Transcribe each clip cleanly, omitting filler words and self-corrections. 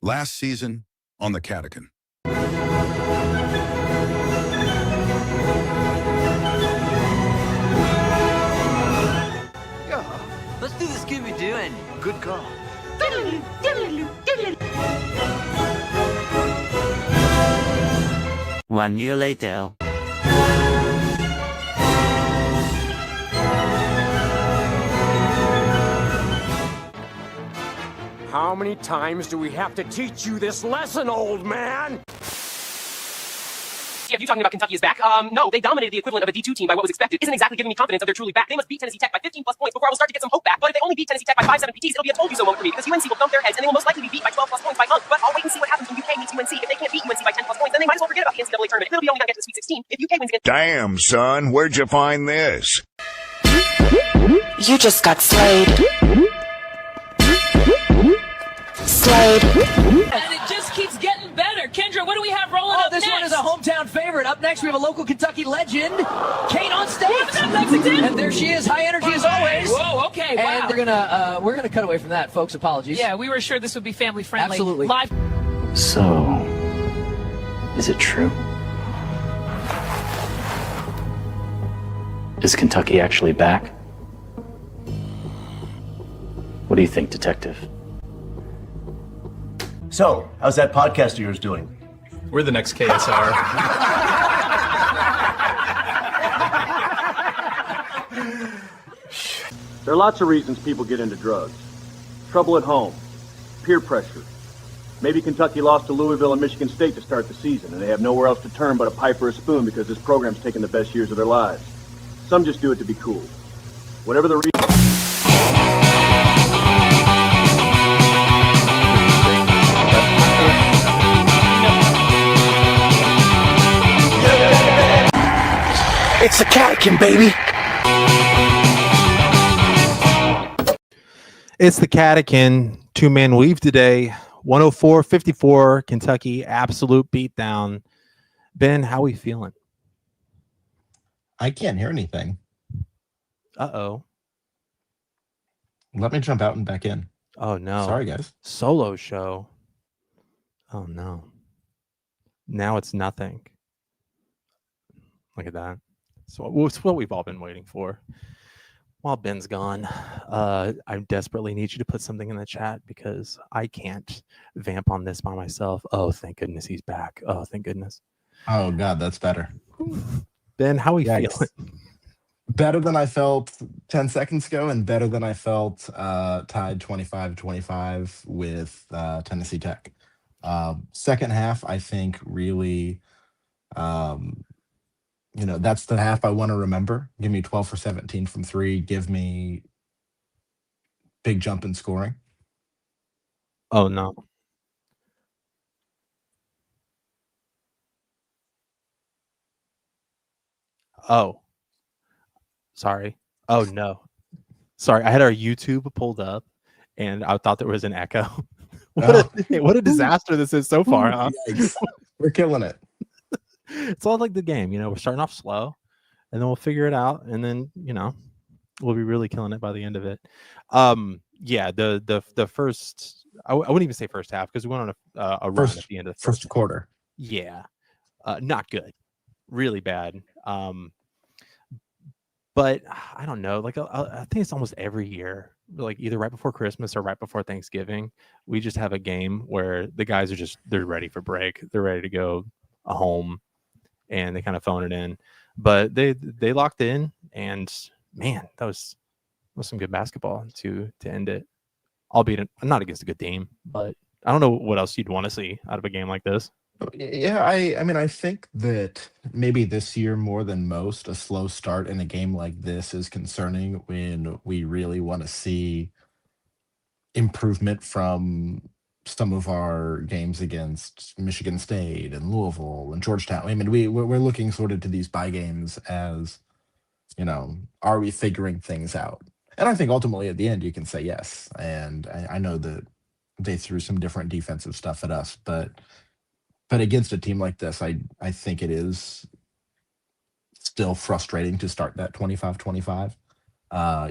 Last season on the Catican. Let's do the Scooby-Doo and good call. 1 year later. How many times do we have to teach you this lesson, old man? If you're talking about Kentucky is back, no, they dominated the equivalent of a D2 team by what was expected. Isn't exactly giving me confidence that they're truly back. They must beat Tennessee Tech by 15 plus points before I will start to get some hope back. But if they only beat Tennessee Tech by 5-7 PTs, it'll be a told you so moment for me because UNC will thump their heads and they will most likely be beat by 12 plus points by month. But I'll wait and see what happens when UK meets UNC. If they can't beat UNC by 10 plus points, then they might as well forget about the NCAA tournament. It'll be only gonna get to the Sweet 16 if UK wins against. Damn, son, where'd you find this? You just got slayed. Slayed. And it just keeps getting better. Kendra, what do we have rolling up This next? one is a hometown favorite. Up next, we have a local Kentucky legend, Kate on stage. What's up, Lexington? And there she is, high energy as always. Whoa, okay, wow. And we're gonna cut away from that, folks. Apologies. Yeah, we were sure this would be family friendly. Absolutely. Live. So, is it true? Is Kentucky actually back? What do you think, Detective? So, how's that podcast of yours doing? We're the next KSR. There are lots of reasons people get into drugs. Trouble at home, peer pressure. Maybe Kentucky lost to Louisville and Michigan State to start the season, and they have nowhere else to turn but a pipe or a spoon because this program's taken the best years of their lives. Some just do it to be cool. Whatever the reason. It's the Catican, baby. It's the Catican two-man weave today. 104-54, Kentucky, absolute beatdown. Ben, how we feeling? I can't hear anything. Uh-oh. Let me jump out and back in. Oh, no. Sorry, guys. Solo show. Oh, no. Now it's nothing. Look at that. So it's what we've all been waiting for. While Ben's gone, I desperately need you to put something in the chat because I can't vamp on this by myself. Oh, thank goodness he's back. Oh, thank goodness. Oh, God, that's better. Ben, how we feeling? Better than I felt 10 seconds ago and better than I felt tied 25-25 with Tennessee Tech. Second half, I think, really... that's the half I want to remember. Give me 12 for 17 from three. Give me big jump in scoring. Oh, no. Oh. Sorry. Oh, no. Sorry. I had our YouTube pulled up, and I thought there was an echo. What a disaster this is so far, huh? We're killing it. It's all like the game, we're starting off slow and then we'll figure it out. And then, we'll be really killing it by the end of it. The first, I wouldn't even say first half because we went on a run at the end of the first quarter. Yeah. Not good. Really bad. But I don't know, I think it's almost every year, like either right before Christmas or right before Thanksgiving, we just have a game where the guys are they're ready for break. They're ready to go home. And they kind of phone it in, but they locked in, and man, that was some good basketball to end it. Albeit not against a good team, but I don't know what else you'd want to see out of a game like this. Yeah, I think that maybe this year more than most, a slow start in a game like this is concerning when we really want to see improvement from some of our games against Michigan State and Louisville and Georgetown. I mean, we're looking sort of to these bye games as, are we figuring things out? And I think ultimately at the end you can say yes. And I know that they threw some different defensive stuff at us, but against a team like this, I think it is still frustrating to start that 25-25.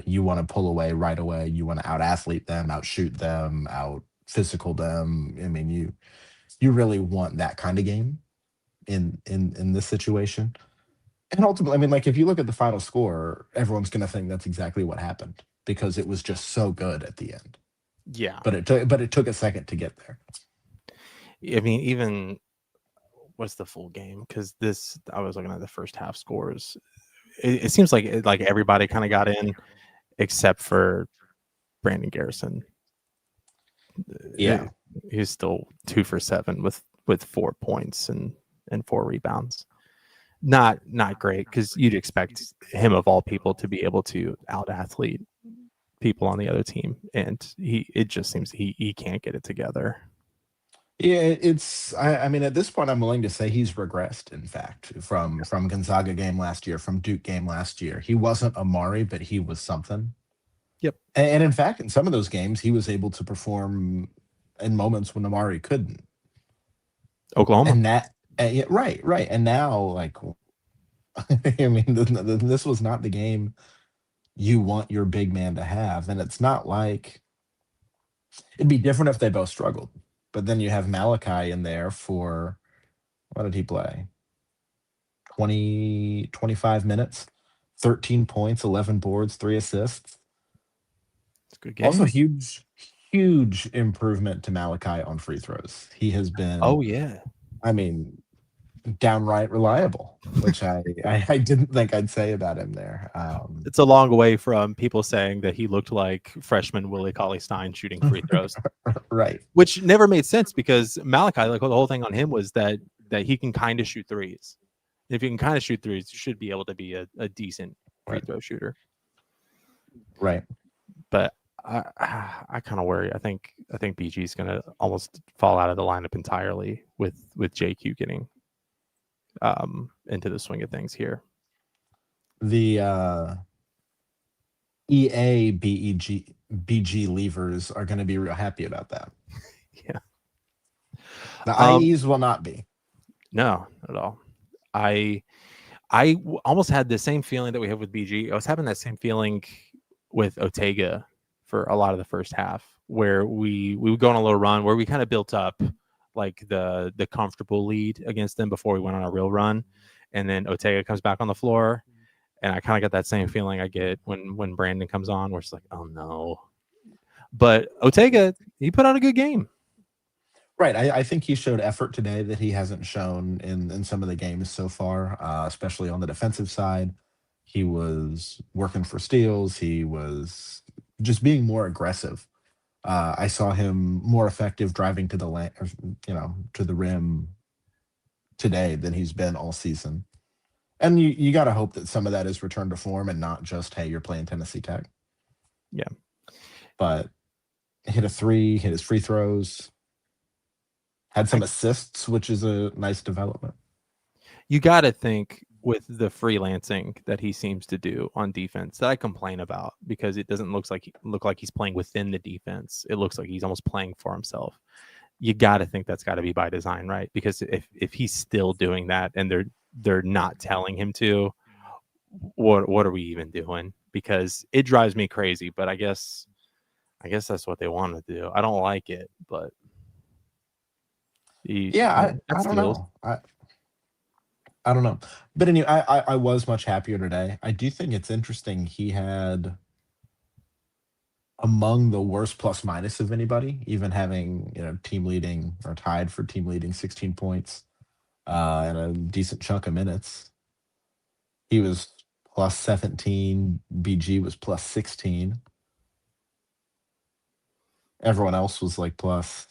You want to pull away right away. You want to out-athlete them, outshoot them, physical them. I mean, you really want that kind of game in this situation. And ultimately, I mean, like if you look at the final score, everyone's going to think that's exactly what happened because it was just so good at the end. Yeah. But it took a second to get there. I mean, even what's the full game? Because I was looking at the first half scores. It seems like everybody kind of got in except for Brandon Garrison. Yeah, he's still 2 for 7 with 4 points and 4 rebounds. Not great because you'd expect him of all people to be able to out athlete people on the other team, and it just seems he can't get it together. Yeah, I mean, at this point, I'm willing to say he's regressed. In fact, from Gonzaga game last year, from Duke game last year, he wasn't Amari, but he was something. Yep. And in fact, in some of those games, he was able to perform in moments when Amari couldn't. Oklahoma. And that, yeah, right. And now, like, I mean, this was not the game you want your big man to have. And it's not like it'd be different if they both struggled. But then you have Malachi in there for, what did he play? 25 minutes, 13 points, 11 boards, 3 assists. It's a good game. Also, huge improvement to Malachi on free throws. He has been, oh yeah, I mean, downright reliable, which I didn't think I'd say about him there. It's a long way from people saying that he looked like freshman Willie Cauley-Stein shooting free throws. Right. Which never made sense because Malachi, like the whole thing on him was that he can kind of shoot threes. If you can kind of shoot threes, you should be able to be a decent free throw shooter. Right. But I kind of worry. I think BG is going to almost fall out of the lineup entirely with JQ getting into the swing of things here. The EA BG leavers are going to be real happy about that. Yeah. The IEs will not be. No, not at all. I almost had the same feeling that we have with BG. I was having that same feeling with Ortega for a lot of the first half, where we would go on a little run where we kind of built up like the comfortable lead against them before we went on a real run, and then Ortega comes back on the floor, and I kind of got that same feeling I get when Brandon comes on, where it's like, oh no. But Ortega, he put out a good game. Right. I think he showed effort today that he hasn't shown in some of the games so far, especially on the defensive side. He was working for steals. He was just being more aggressive. I saw him more effective driving to the rim today than he's been all season. And you got to hope that some of that is return to form and not just, hey, you're playing Tennessee Tech. Yeah. But hit a 3, hit his free throws, had some assists, which is a nice development. You got to think with the freelancing that he seems to do on defense that I complain about, because it doesn't look like he's playing within the defense. It looks like he's almost playing for himself. You got to think that's got to be by design, right? Because if he's still doing that and they're not telling him to, what are we even doing? Because it drives me crazy. But I guess that's what they want to do. I don't like it, but I don't know. I don't know. But anyway, I was much happier today. I do think it's interesting. He had among the worst plus minus of anybody, even having, team leading or tied for team leading 16 points and a decent chunk of minutes. He was plus 17. BG was plus 16. Everyone else was like plus,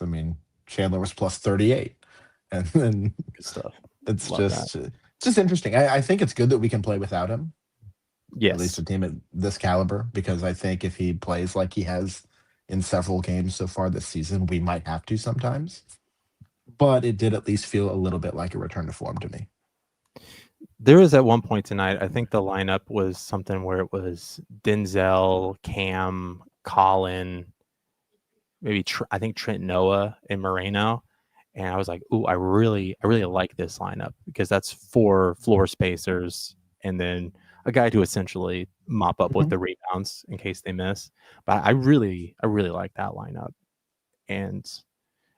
Chandler was plus 38. And then good stuff. It's just interesting. I think it's good that we can play without him. Yes. At least a team at this caliber, because I think if he plays like he has in several games so far this season, we might have to sometimes. But it did at least feel a little bit like a return to form to me. There was at one point tonight, I think the lineup was something where it was Denzel, Cam, Colin, maybe I think Trent Noah and Moreno. And I was like, ooh, I really like this lineup, because that's 4 floor spacers and then a guy to essentially mop up with the rebounds in case they miss. But I really like that lineup. And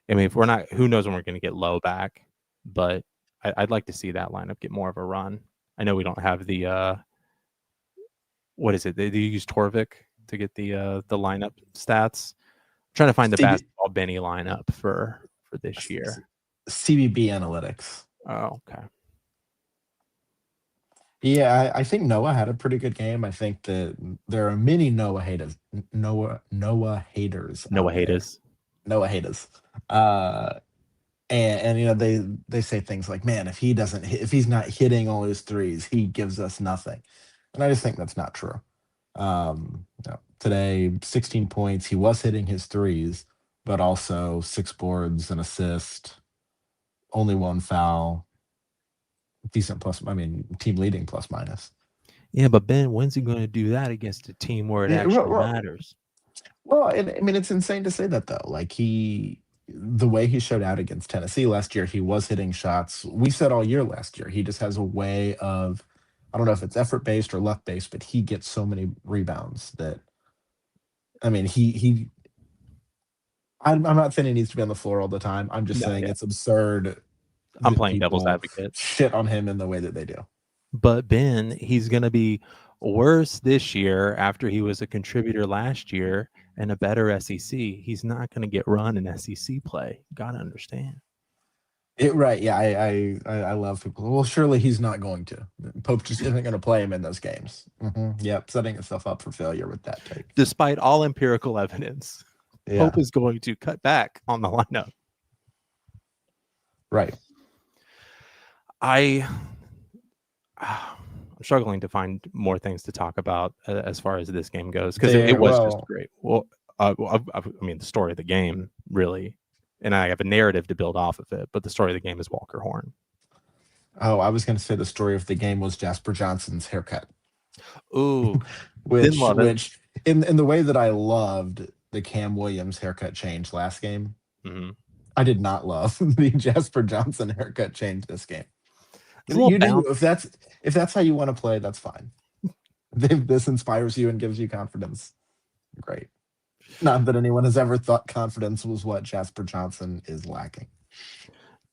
I mean, if we're not, who knows when we're going to get Low back, but I'd like to see that lineup get more of a run. I know we don't have the, what is it? They use Torvik to get the lineup stats. I'm trying to find the basketball Benny lineup for this year. CBB Analytics. Oh, okay. Yeah, I think Noah had a pretty good game. I think that there are many Noah haters. Noah haters. And you know they say things like, "Man, if he's not hitting all his threes, he gives us nothing." And I just think that's not true. Today, 16 points. He was hitting his threes, but also 6 boards, an assist, only 1 foul. Decent plus, team leading plus minus. Yeah, but Ben, when's he going to do that against a team where it actually matters? Well, it's insane to say that though. Like the way he showed out against Tennessee last year, he was hitting shots. We said all year last year, he just has a way of, I don't know if it's effort based or luck based, but he gets so many rebounds that, I'm not saying he needs to be on the floor all the time. I'm just saying it's absurd. I'm playing devil's advocate. Shit on him in the way that they do. But Ben, he's going to be worse this year after he was a contributor last year and a better SEC. He's not going to get run in SEC play. You got to understand. Right. Yeah. I love people. Well, surely he's not going to. Pope just isn't going to play him in those games. Yep. Setting himself up for failure with that take. Despite all empirical evidence, Pope is going to cut back on the lineup. Right. I'm struggling to find more things to talk about as far as this game goes, because it was just great. Well, the story of the game, really, and I have a narrative to build off of it, but the story of the game is Walker Horn. Oh, I was going to say the story of the game was Jasper Johnson's haircut. Ooh, which in the way that I loved the Cam Williams haircut change last game, I did not love the Jasper Johnson haircut change this game. If that's how you want to play, that's fine. If this inspires you and gives you confidence, great. Not that anyone has ever thought confidence was what Jasper Johnson is lacking.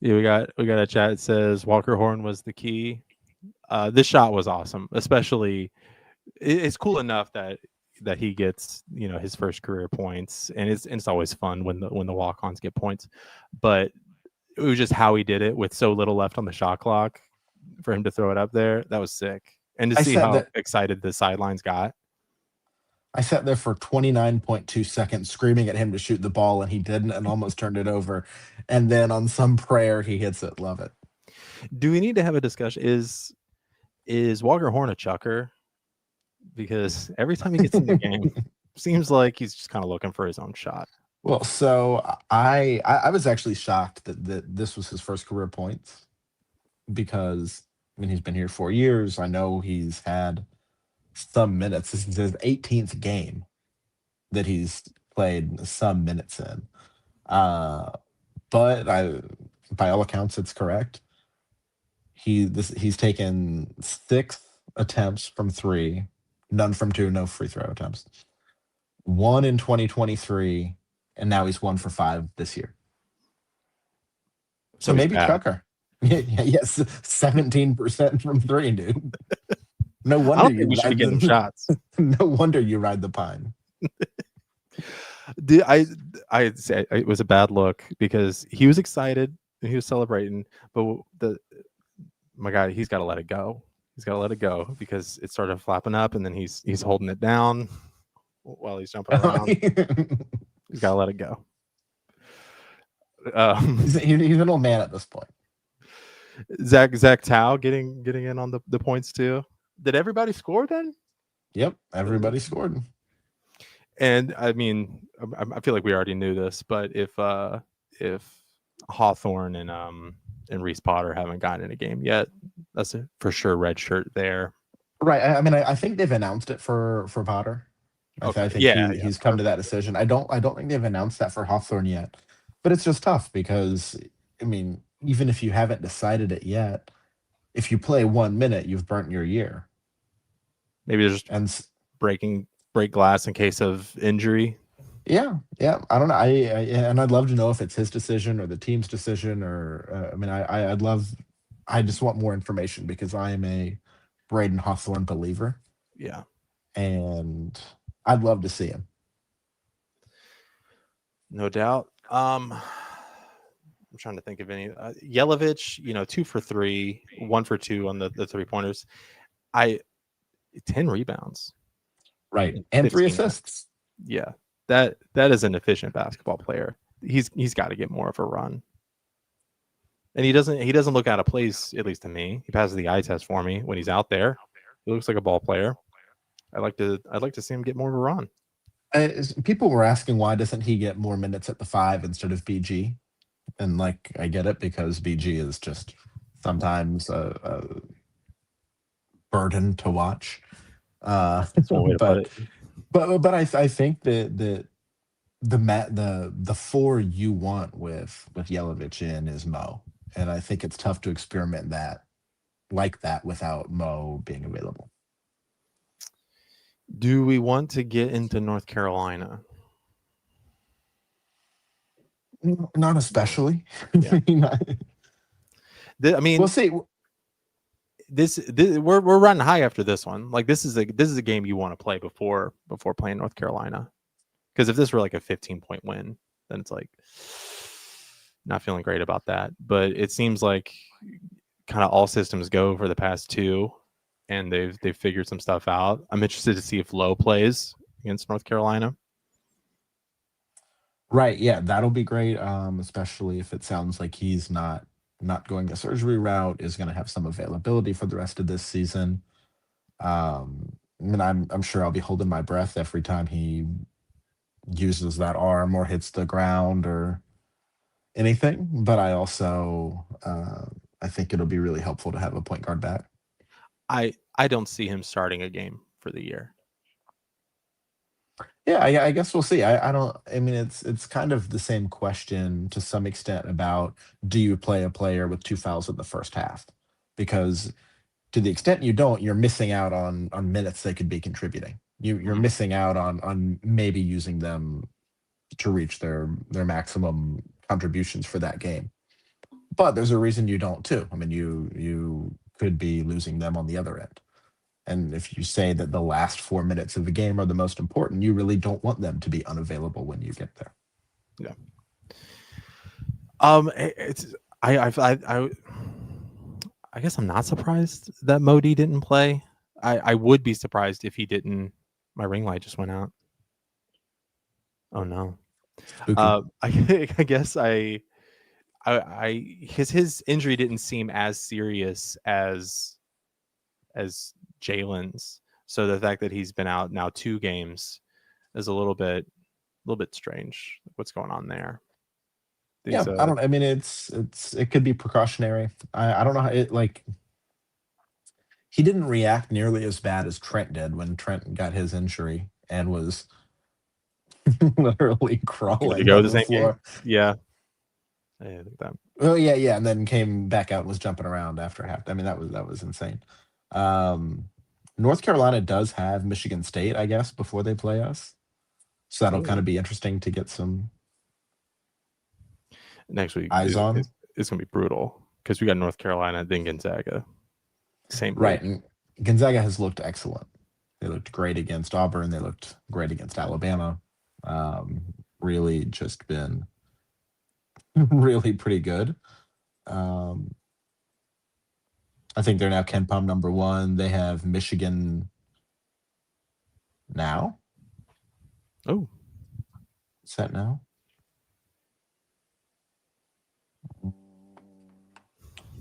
Yeah, we got a chat that says Walker Horn was the key. This shot was awesome, especially it's cool enough that he gets his first career points, and it's always fun when the walk-ons get points, but it was just how he did it with so little left on the shot clock for him to throw it up there. That was sick. And to see how excited the sidelines got. I sat there for 29.2 seconds screaming at him to shoot the ball, and he didn't, and almost turned it over. And then on some prayer, he hits it. Love it. Do we need to have a discussion? Is Walker Horn a chucker? Because every time he gets in the game, seems like he's just kind of looking for his own shot. Well, so I was actually shocked that this was his first career points, because he's been here 4 years. I know he's had some minutes. This is his 18th game that he's played some minutes in. But by all accounts, it's correct. He's taken 6 attempts from 3, none from 2, no free throw attempts. 1 in 2023, and now he's 1 for 5 this year. So maybe chucker. Yes, 17% from 3, dude. No wonder you should be getting shots. No wonder you ride the pine. I'd say it was a bad look, because he was excited and he was celebrating, but my God, he's got to let it go. He's got to let it go, because it started flapping up, and then he's holding it down while he's jumping around. He's got to let it go. He's an old man at this point. Zach Tao getting in on the points too. Did everybody score then? Yep, everybody scored. And I feel like we already knew this, but if Hawthorne and Reese Potter haven't gotten in a game yet, that's for sure red shirt there. Right. I think they've announced it for Potter. Okay. I think he's come to that decision. I don't think they've announced that for Hawthorne yet, but it's just tough, because even if you haven't decided it yet, if you play 1 minute, you've burnt your year. Maybe they're just break glass in case of injury. Yeah, I don't know. And I'd love to know if it's his decision or the team's decision, or I mean, I'd love. I just want more information because I am a Braden Hawthorne believer, Yeah. and I'd love to see him. No doubt. I'm trying to think of any. Yelovich, 2 for 3, 1 for 2 on the 3-pointers. 10 rebounds. Right. And 3 15 assists. Yeah. That is an efficient basketball player. He's got to get more of a run. And he doesn't look out of place, at least to me. He passes the eye test for me when he's out there. He looks like a ball player. I'd like to see him get more of a run. People were asking why doesn't he get more minutes at the 5 instead of BG? And like I get it because BG is just sometimes a burden to watch. That's one way to put it. But I think that the 4 you want with Yelovich in is Mo, and I think it's tough to experiment that without Mo being available. Do we want to get into North Carolina? Not especially. Yeah. I mean, we'll see. This we're running high after this one. Like this is a game you want to play before playing North Carolina. Because if this were like a 15-point win, then it's like not feeling great about that. But it seems like kind of all systems go for the past 2, and they've figured some stuff out. I'm interested to see if Lowe plays against North Carolina. Right. Yeah, that'll be great. Especially if it sounds like he's not going the surgery route, is going to have some availability for the rest of this season. I mean, I'm sure I'll be holding my breath every time he uses that arm or hits the ground or anything. But I also I think it'll be really helpful to have a point guard back. I don't see him starting a game for the year. Yeah, I guess we'll see. I mean, it's kind of the same question to some extent about do you play a player with 2 fouls in the first half? Because to the extent you don't, you're missing out on minutes they could be contributing. You're missing out on maybe using them to reach their maximum contributions for that game. But there's a reason you don't too. I mean, you could be losing them on the other end. And if you say that the last 4 minutes of the game are the most important, you really don't want them to be unavailable when you get there. Yeah. I guess I'm not surprised that Modi didn't play. I would be surprised if he didn't. My ring light just went out. Oh no. I guess his injury didn't seem as serious as Jalen's. So the fact that he's been out now 2 games is a little bit strange. What's going on there? I don't. I mean, it could be precautionary. I don't know how he didn't react nearly as bad as Trent did when Trent got his injury and was literally crawling to go on the same floor. Game? Yeah. I think that. Oh yeah, and then came back out and was jumping around after half. I mean, that was insane. North Carolina does have Michigan State, I guess, before they play us, so that'll kind of be interesting to get some next week. Eyes on. It's gonna be brutal because we got North Carolina, then Gonzaga. Same right, and Gonzaga has looked excellent. They looked great against Auburn. They looked great against Alabama. Really just been really pretty good. I think they're now KenPom number 1. They have Michigan now. Oh, is that now?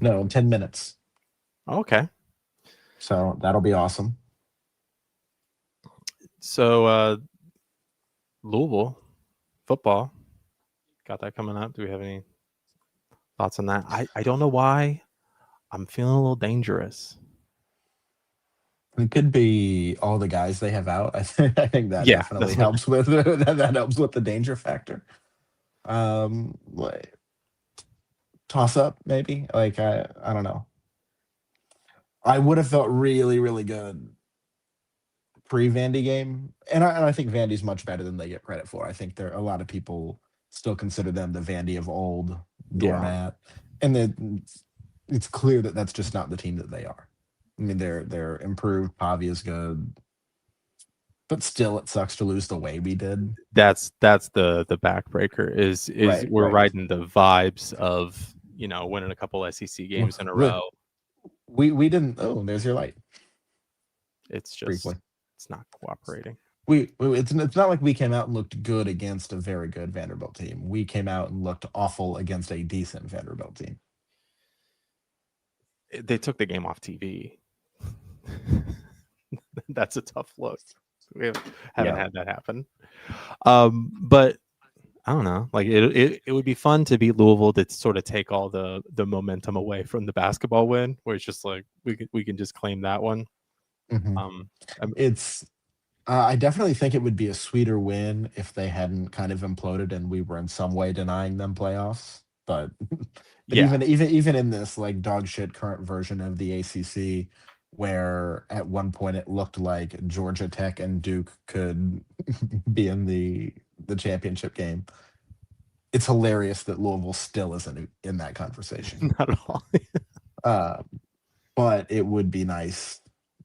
No, in 10 minutes. Okay. So that'll be awesome. So Louisville football, got that coming up. Do we have any thoughts on that? I don't know why I'm feeling a little dangerous. It could be all the guys they have out. I think that definitely helps with that helps with the danger factor. Toss up maybe. I don't know. I would have felt really, really good pre-Vandy game, and I think Vandy's much better than they get credit for. I think a lot of people still consider them the Vandy of old, doormat, and it's clear that that's just not the team that they are. I mean, they're improved. Pavia's good, but still, it sucks to lose the way we did. That's the backbreaker. Is we're riding the vibes of winning a couple SEC games in a row. We didn't. Oh, there's your light. It's just Briefly. It's not cooperating. It's not like we came out and looked good against a very good Vanderbilt team. We came out and looked awful against a decent Vanderbilt team. They took the game off TV. That's a tough look. We haven't had that happen. But I don't know. Like it would be fun to beat Louisville to sort of take all the momentum away from the basketball win, where it's just like we can just claim that one. It's I definitely think it would be a sweeter win if they hadn't kind of imploded and we were in some way denying them playoffs. But even in this like dog shit current version of the ACC, where at one point it looked like Georgia Tech and Duke could be in the championship game, it's hilarious that Louisville still isn't in that conversation. Not at all. But it would be nice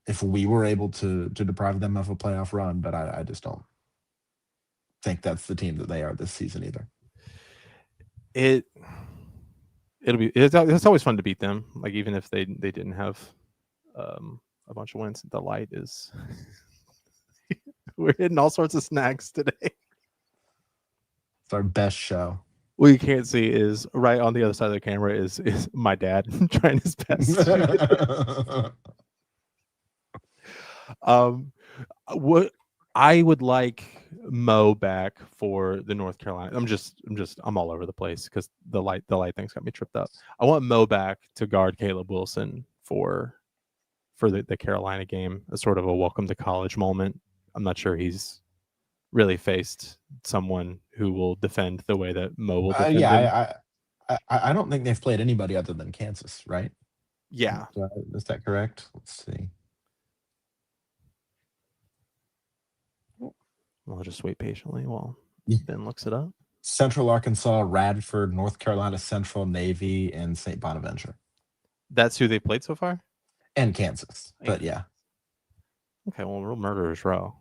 if we were able to deprive them of a playoff run, but I just don't think that's the team that they are this season either. It's always fun to beat them. Like even if they didn't have a bunch of wins, the light is we're hitting all sorts of snags today. It's our best show. What you can't see is right on the other side of the camera is my dad trying his best. What I would like Mo back for the North Carolina. I'm all over the place because the light thing's got me tripped up. I want Mo back to guard Caleb Wilson for the Carolina game, a sort of a welcome to college moment. I'm not sure he's really faced someone who will defend the way that Mo will defend him. I don't think they've played anybody other than Kansas, right? Yeah. Is that correct? Let's see. I'll just wait patiently while Ben looks it up. Central Arkansas, Radford, North Carolina Central, Navy, and St. Bonaventure. That's who they played so far? And Kansas, but yeah. Okay, well, real murderer's row.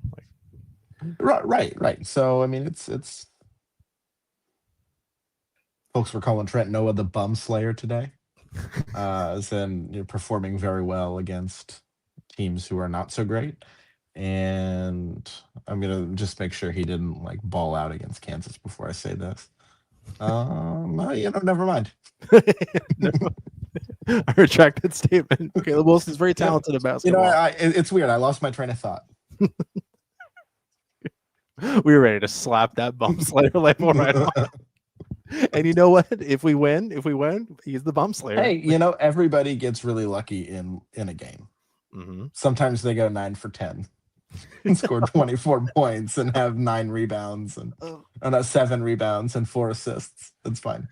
Right. So, I mean, it's folks were calling Trent Noah the bum slayer today. As in you're performing very well against teams who are not so great. And I'm gonna just make sure he didn't like ball out against Kansas before I say this. Never mind. I retract that statement. Caleb Wilson's very talented at basketball. It's weird. I lost my train of thought. We were ready to slap that bum slayer label right on. And you know what? If we win, he's the bum slayer. Hey, everybody gets really lucky in a game. Mm-hmm. Sometimes they go 9 for 10 and score 24 points and have 9 rebounds and 7 rebounds and 4 assists. That's fine.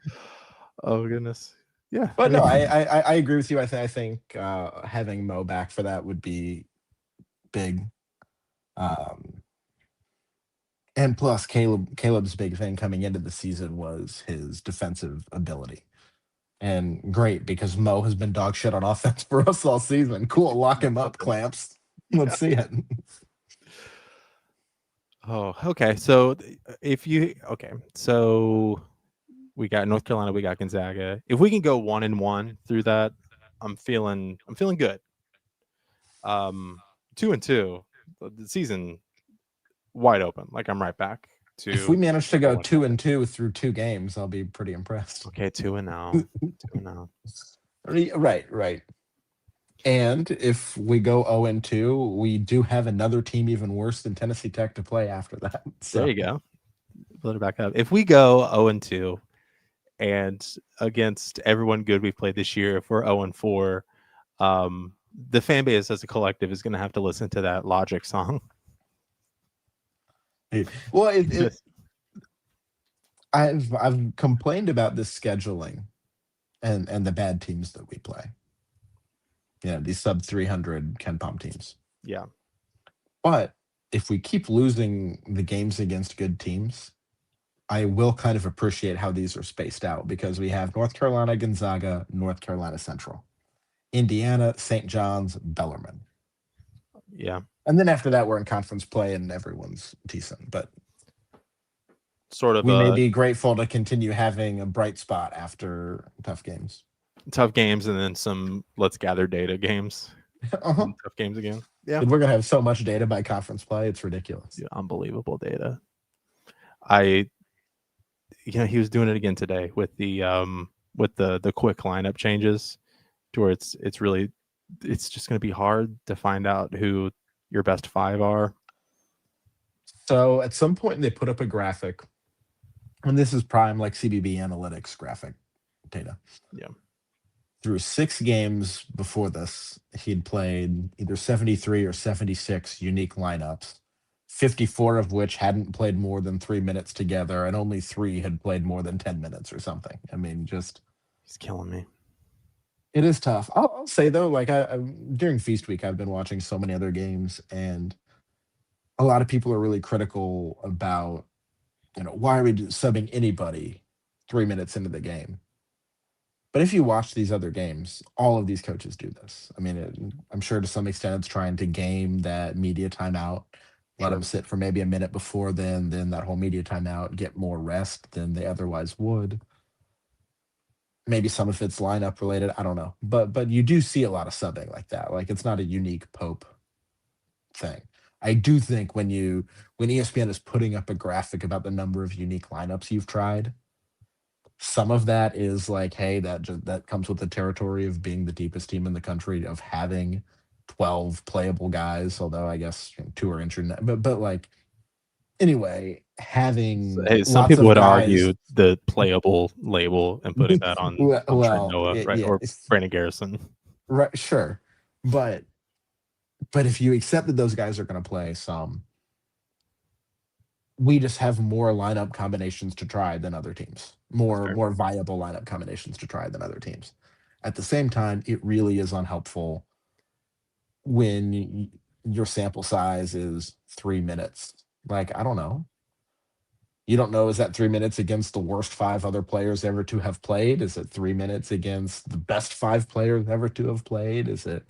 Oh goodness. Yeah. But no, I agree with you. I think having Mo back for that would be big. And plus Caleb's big thing coming into the season was his defensive ability. And great, because Mo has been dog shit on offense for us all season. Cool, lock him up, Clamps. Let's see it. Oh, okay. So so we got North Carolina, we got Gonzaga. If we can go 1-1 through that, I'm feeling good. 2-2, the season wide open. Like I'm right back to. If we manage to go 2-2 through 2 games, I'll be pretty impressed. Okay, 2-0. 2-0. Right. And if we go 0-2, we do have another team even worse than Tennessee Tech to play after that. So. There you go. Let it back up. If we go 0-2 and against everyone good we've played this year, if we're 0-4, the fan base as a collective is going to have to listen to that Logic song. Well, I've complained about this scheduling and the bad teams that we play. These sub 300 KenPom teams. Yeah. But if we keep losing the games against good teams, I will kind of appreciate how these are spaced out because we have North Carolina, Gonzaga, North Carolina Central, Indiana, St. John's, Bellarmine. Yeah. And then after that, we're in conference play and everyone's decent. But sort of we may be grateful to continue having a bright spot after tough games. Tough games and then some let's gather data games. Uh-huh. Tough games again. Yeah. We're going to have so much data by conference play. It's ridiculous. Yeah, unbelievable data. He was doing it again today with the quick lineup changes to where it's just going to be hard to find out who your best five are. So at some point they put up a graphic, and this is prime like CBB analytics graphic data. Yeah. Through 6 games before this, he'd played either 73 or 76 unique lineups, 54 of which hadn't played more than 3 minutes together, and only 3 had played more than 10 minutes or something. I mean, just... He's killing me. It is tough. I'll say, though, like during Feast Week, I've been watching so many other games, and a lot of people are really critical about, why are we subbing anybody 3 minutes into the game? But if you watch these other games, all of these coaches do this. I mean, I'm sure to some extent it's trying to game that media timeout, let them sit for maybe a minute before then that whole media timeout, get more rest than they otherwise would. Maybe some of it's lineup related. I don't know. But you do see a lot of subbing like that. Like, it's not a unique Pope thing. I do think when ESPN is putting up a graphic about the number of unique lineups you've tried, some of that is like, hey, that comes with the territory of being the deepest team in the country, of having 12 playable guys, although I guess 2 are injured. But like, anyway, having some people would argue the playable label and putting that on, Noah, right, or Brandon Garrison. Right, sure. But if you accept that those guys are going to play some, we just have more lineup combinations to try than other teams. More viable lineup combinations to try than other teams. At the same time, it really is unhelpful when your sample size is 3 minutes. Like, I don't know. You don't know, is that 3 minutes against the worst 5 other players ever to have played? Is it 3 minutes against the best 5 players ever to have played? Is it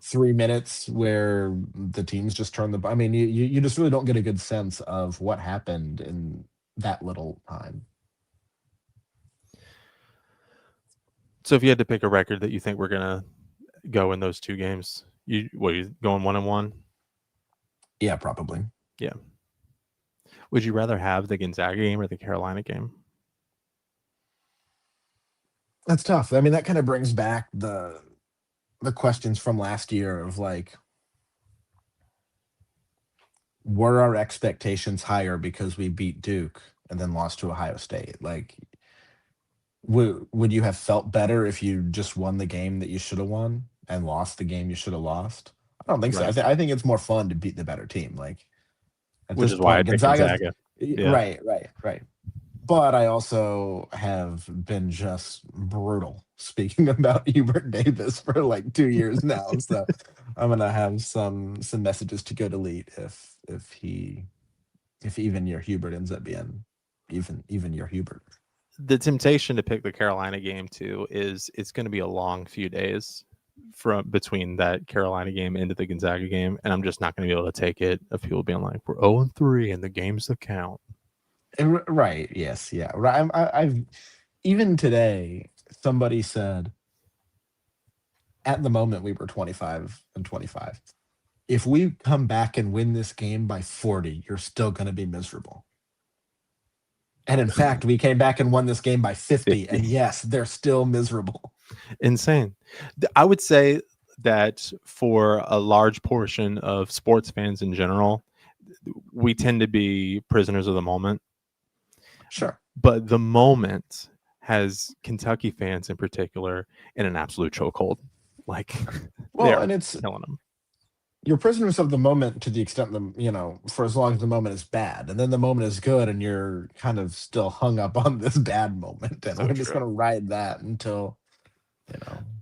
3 minutes where the teams just turn I mean, you just really don't get a good sense of what happened in that little time. So if you had to pick a record that you think we're going to go in those 2 games, you going 1-1? Yeah, probably. Yeah. Would you rather have the Gonzaga game or the Carolina game? That's tough. I mean, that kind of brings back the questions from last year of like, were our expectations higher because we beat Duke and then lost to Ohio State? Like, would you have felt better if you just won the game that you should have won and lost the game you should have lost? I don't think so. I think it's more fun to beat the better team. Like, which is why I picked Gonzaga. Yeah. Right. But I also have been just brutal speaking about Hubert Davis for like 2 years now. So I'm gonna have some messages to go delete if even your Hubert ends up being even your Hubert. The temptation to pick the Carolina game too is it's going to be a long few days from between that Carolina game into the Gonzaga game, and I'm just not going to be able to take it of people being like, we're 0-3 and the games that count. Right. Yes. Yeah. Right. I've even today somebody said at the moment we were 25-25. If we come back and win this game by 40, you're still going to be miserable. And in fact, we came back and won this game by 50, and yes, they're still miserable. Insane. I would say that for a large portion of sports fans in general, we tend to be prisoners of the moment. Sure. But the moment has Kentucky fans in particular in an absolute chokehold. Like, and it's killing them. You're prisoners of the moment to the extent that, for as long as the moment is bad. And then the moment is good and you're kind of still hung up on this bad moment. And we're just going to ride that until,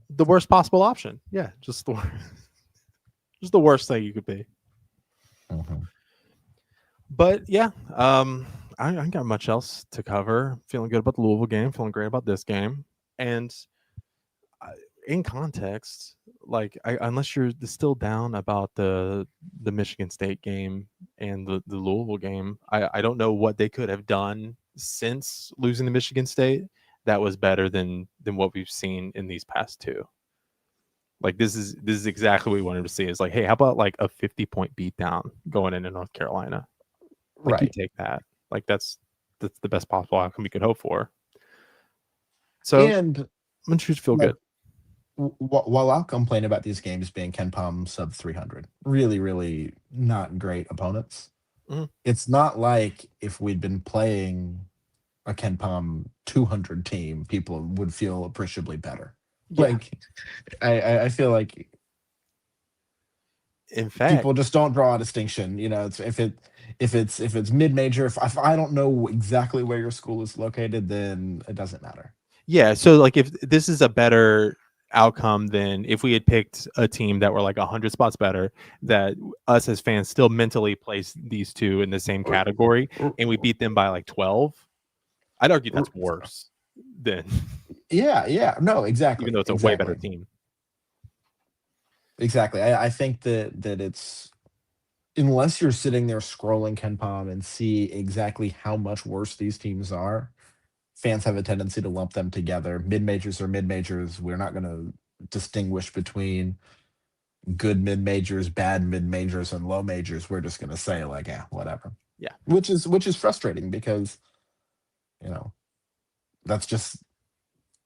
the worst possible option. Yeah, just the worst thing you could be. Mm-hmm. But yeah, I ain't got much else to cover. Feeling good about the Louisville game. Feeling great about this game. And in context, like unless you're still down about the Michigan State game and the Louisville game, I don't know what they could have done since losing to Michigan State that was better than what we've seen in these past two. Like this is exactly what we wanted to see. Is like, hey, how about like a 50-point beatdown going into North Carolina? Like you take that. Like that's the best possible outcome you could hope for. So And I'm sure you feel good. While I'll complain about these games being Ken Palm sub 300, really, really not great opponents. It's not like if we'd been playing a Ken Palm 200 team, people would feel appreciably better. Yeah. Like, I feel like, in fact, people just don't draw a distinction. You know, it's if it's mid major, if I don't know exactly where your school is located, then it doesn't matter. Yeah. So like, if this is a better outcome than if we had picked a team that were like 100 spots better, that us as fans still mentally place these two in the same category, and we beat them by like 12, I'd argue that's worse than no, exactly, even though it's a way better team. Exactly. I think that it's, unless you're sitting there scrolling Ken Palm and see exactly how much worse these teams are, fans have a tendency to lump them together. Mid-majors are mid-majors. We're not going to distinguish between good mid-majors, bad mid-majors, and low majors. We're just going to say like, yeah, whatever. Yeah. Which is frustrating because, you know, that's just,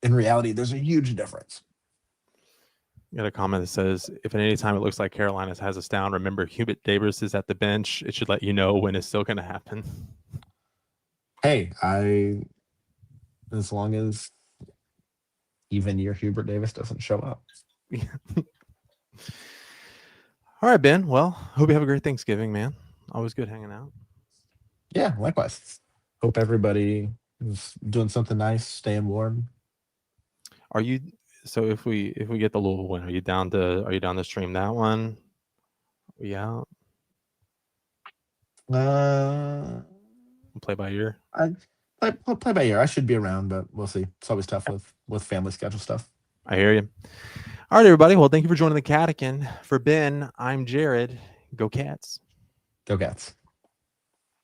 in reality, there's a huge difference. You got a comment that says, if at any time it looks like Carolina has us down, remember Hubert Davis is at the bench. It should let you know when it's still going to happen. Hey, as long as even year Hubert Davis doesn't show up. All right, Ben. Well, hope you have a great Thanksgiving, man. Always good hanging out. Yeah, likewise. Hope everybody is doing something nice, staying warm. Are you? So if we get the Louisville win, are you down to stream that one? Yeah. Play by ear. I play by ear. I should be around, but we'll see. It's always tough with family schedule stuff. I hear you. All right, everybody. Well, thank you for joining the Catican. For Ben, I'm Jared. Go Cats. Go Cats.